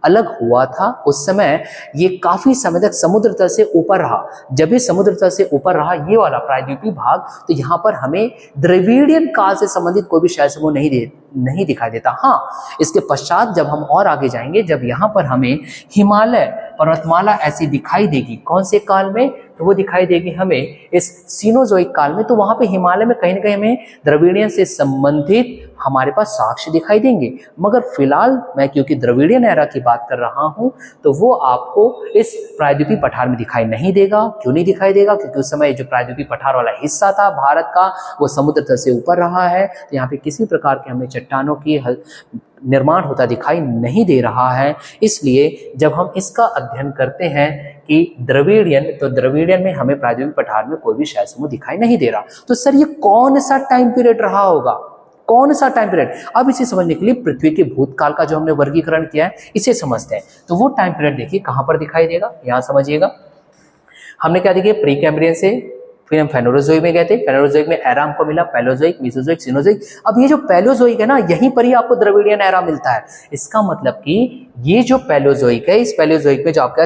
अलग हुआ था, उस समय ये काफी समय तक समुद्र तल से ऊपर रहा। जब ये समुद्र तल से ऊपर रहा ये वाला प्रायद्वीपीय भाग, तो यहाँ पर हमें द्रविडियन काल से संबंधित कोई भी शैल समूह नहीं दिखाई देता। हाँ, इसके पश्चात जब हम और आगे जाएंगे, जब यहाँ पर हमें हिमालय पर्वतमाला ऐसी दिखाई देगी, कौन से काल में, तो वो दिखाई देगी हमें इस सीनोजोइक काल में। तो वहां पे हिमालय में कहीं ना कहीं हमें द्रविडियन से संबंधित हमारे पास साक्ष्य दिखाई देंगे। मगर फिलहाल मैं क्योंकि द्रविडियन एरा की बात कर रहा हूं, तो वो आपको इस प्रायद्वीपीय पठार में दिखाई नहीं देगा। क्यों नहीं दिखाई देगा, क्योंकि उस समय जो प्रायद्वीपीय पठार वाला हिस्सा था भारत का, वो समुद्र तल से ऊपर रहा है। तो यहाँ पे किसी प्रकार के हमें चट्टानों की निर्माण होता दिखाई नहीं दे रहा है। इसलिए जब हम इसका अध्ययन करते हैं कि द्रविडियन, तो द्रविडियन में हमें प्रायद्वीपीय पठार में कोई भी शैल समूह दिखाई नहीं दे रहा। तो सर ये कौन सा टाइम पीरियड रहा होगा, कौन सा टाइम पीरियड। अब इसे समझने के लिए पृथ्वी के भूतकाल का जो हमने वर्गीकरण किया है इसे समझते हैं। तो वो टाइम पीरियड देखिए कहां पर दिखाई देगा, यहां समझिएगा। हमने क्या देखिए प्री कैम्ब्रियन से फिर हम फेनोरोजोइक में गए थे, फेनोरोजोइक में एरा हमको मिला, पैलोजोइक, मेसोजोइक, सिनोजोइक। अब ये जो पैलोजोइक है ना, यहीं पर ही आपको द्रविडियन एरा मिलता है। इसका मतलब कि ये जो पैलोजोइक है, इस पैलोजोइक में जो आपका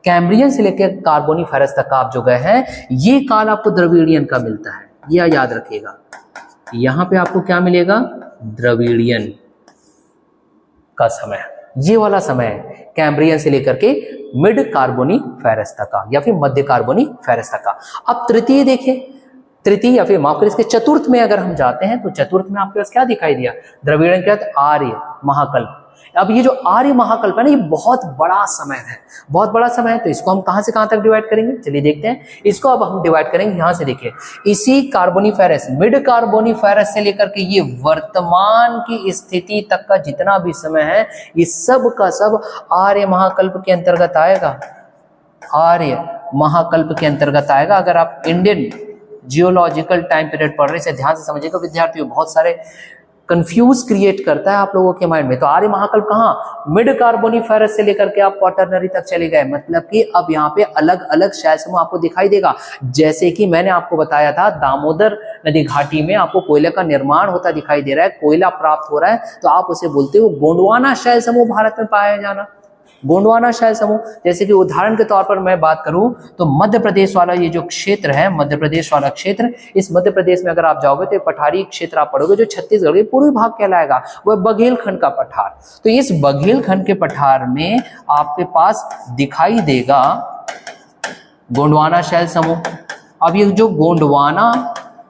कैम्ब्रियन से लेकर कार्बोनिफेरस तक आप जो गए हैं, ये काल आपको द्रविडियन का मिलता है। यह याद रखिएगा, यहां पे आपको क्या मिलेगा, द्रविडियन का समय, ये वाला समय कैम्ब्रियन से लेकर के मिड कार्बोनिफेरस तक का या फिर मध्य कार्बोनिफेरस तक का। अब तृतीय देखिए, तृतीय या फिर माफ करें इसके चतुर्थ में अगर हम जाते हैं तो चतुर्थ में आपके पास क्या दिखाई दिया, द्रविड़न के अर्थ आर्य महाकल्प। अब ये जो आर्य महाकल्प है ना, ये बहुत बड़ा समय है, बहुत बड़ा समय है। तो इसको हम कहां से कहां तक डिवाइड करेंगे, चलिए देखते हैं। इसको अब हम डिवाइड करेंगे यहां से, देखिए इसी कार्बोनिफेरस, मिड कार्बोनिफेरस से लेकर के ये वर्तमान की स्थिति तक का जितना भी समय है, ये सब का सब आर्य महाकल्प के अंतर्गत आएगा, आर्य महाकल्प के अंतर्गत आएगा। अगर आप इंडियन जियोलॉजिकल टाइम पीरियड पढ़ रहे हैं, ध्यान से समझिएगा विद्यार्थियों, बहुत सारे कंफ्यूज क्रिएट करता है आप लोगों के माइंड में। तो आर्य महाकल्प कहाँ, मिड कार्बोनिफेरस से लेकर के आप क्वाटरनरी तक चले गए, मतलब कि अब यहाँ पे अलग अलग शैल समूह आपको दिखाई देगा। जैसे कि मैंने आपको बताया था, दामोदर नदी घाटी में आपको कोयले का निर्माण होता दिखाई दे रहा है, कोयला प्राप्त हो रहा है, तो आप उसे बोलते हो गोंडवाना शैल समूह भारत में पाया जाना, गोंडवाना शैल समूह। जैसे कि उदाहरण के तौर पर मैं बात करूं तो मध्य प्रदेश वाला ये जो क्षेत्र है, मध्य प्रदेश वाला क्षेत्र, इस मध्य प्रदेश में अगर आप जाओगे तो पठारी क्षेत्र आप पढ़ोगे जो छत्तीसगढ़ के पूर्वी भाग कहलाएगा, वह बघेलखंड का पठार। तो इस बघेलखंड के पठार में आपके पास दिखाई देगा गोंडवाना शैल समूह। अब ये जो गोंडवाना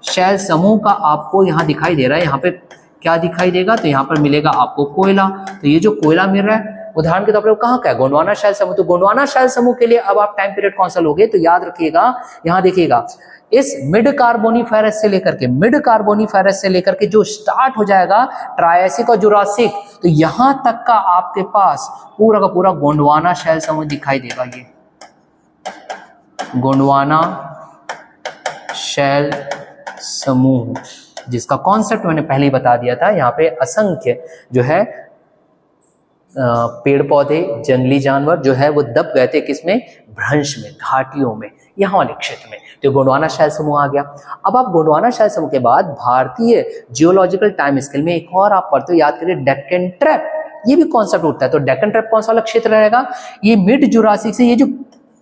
शैल समूह का आपको यहाँ दिखाई दे रहा है, यहाँ पे क्या दिखाई देगा, तो यहाँ पर मिलेगा आपको कोयला। तो ये जो कोयला मिल रहा है उदाहरण के तौर पर कहाँ का है, गोंडवाना शैल समूह। तो गोंडवाना शैल समूह के लिए अब आप टाइम पीरियड कौन सा लोगे, तो याद रखिएगा, यहाँ देखिएगा इस मिड कार्बोनिफेरस से लेकर के, मिड कार्बोनिफेरस से लेकर के जो स्टार्ट हो जाएगा ट्रायसिक और जुरासिक, तो यहां तक का आपके पास पूरा का पूरा गोंडवाना शैल समूह दिखाई देगा। ये गोंडवाना शैल समूह, जिसका कॉन्सेप्ट मैंने पहले ही बता दिया था। यहाँ पे असंख्य जो है पेड़ पौधे, जंगली जानवर जो है वो दब गए थे, किसमें, भ्रंश में, घाटियों में, यहाँ वाले क्षेत्र में। तो गोंडवाना शैल समूह आ गया। अब आप गोंडवाना शैल समूह के बाद भारतीय जियोलॉजिकल टाइम स्केल में एक और आप पढ़ते हो, याद करिए, डेक्कन ट्रैप, ये भी कॉन्सेप्ट उठता है। तो डेक्कन ट्रैप कौन सा वाला क्षेत्र रहेगा, ये मिड जुरासिक से ये जो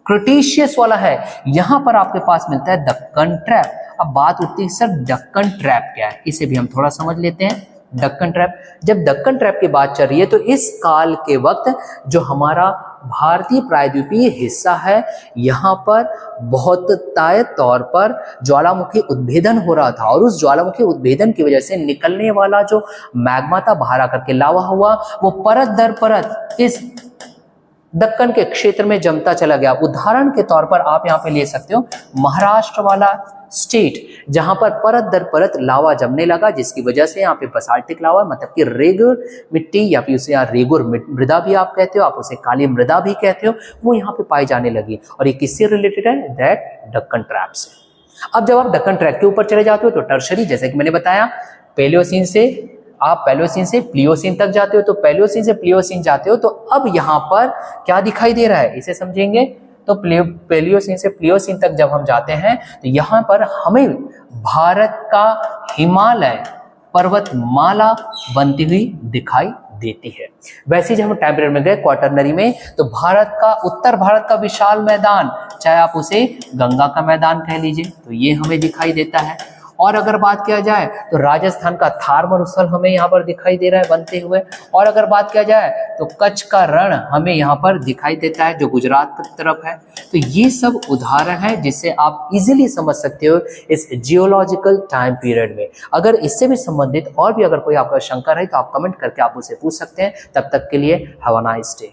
क्रिटेशियस वाला है, यहां पर आपके पास मिलता है दक्कन ट्रैप। अब बात उठती है सर दक्कन ट्रैप क्या है, इसे भी हम थोड़ा समझ लेते हैं। दक्कन ट्रैप, जब दक्कन ट्रैप की बात चल रही है तो इस काल के वक्त जो हमारा भारतीय प्रायद्वीपीय हिस्सा है, यहाँ पर बहुत तय तौर पर ज्वालामुखी उद्भेदन हो रहा था, और उस ज्वालामुखी उद्भेदन की वजह से निकलने वाला जो मैग्मा था, बाहर आकर के लावा हुआ, वो परत दर परत इस दक्कन के क्षेत्र में जमता चला गया। उदाहरण के तौर पर आप यहाँ पे ले सकते हो महाराष्ट्र वाला स्टेट, जहां पर परत दर परत लावा जमने लगा, जिसकी वजह से यहाँ पे बसाल्टिक लावा, मतलब कि रेगुर मिट्टी, या फिर उसे रेगुर मृदा भी आप कहते हो, आप उसे काली मृदा भी कहते हो, वो यहाँ पे पाई जाने लगी। और ये किससे रिलेटेड है, दैट दक्कन ट्रैप से। अब जब आप दक्कन ट्रैप के ऊपर चले जाते हो तो टर्शरी, जैसे कि मैंने बताया, पैलियोसीन से आप पैलियोसीन से प्लियोसीन तक जाते हो, तो पैलियोसीन से प्लियोसीन जाते हो, तो अब यहाँ पर क्या दिखाई दे रहा है, इसे समझेंगे। तो पैलियोसीन से प्लियोसीन तक जब हम जाते हैं तो यहाँ पर हमें भारत का हिमालय पर्वतमाला बनती हुई दिखाई देती है। वैसे जब हम टाइम पीरियड में गए क्वाटरनरी में, तो भारत का, उत्तर भारत का विशाल मैदान, चाहे आप उसे गंगा का मैदान कह लीजिए, तो ये हमें दिखाई देता है। और अगर बात किया जाए तो राजस्थान का थार मरुस्थल हमें यहाँ पर दिखाई दे रहा है बनते हुए। और अगर बात किया जाए तो कच्छ का रण हमें यहाँ पर दिखाई देता है, जो गुजरात की तरफ है। तो ये सब उदाहरण है जिससे आप इजीली समझ सकते हो इस जियोलॉजिकल टाइम पीरियड में। अगर इससे भी संबंधित और भी अगर कोई आपका शंका रहे तो आप कमेंट करके आप उसे पूछ सकते हैं। तब तक के लिए हैव अ नाइस डे।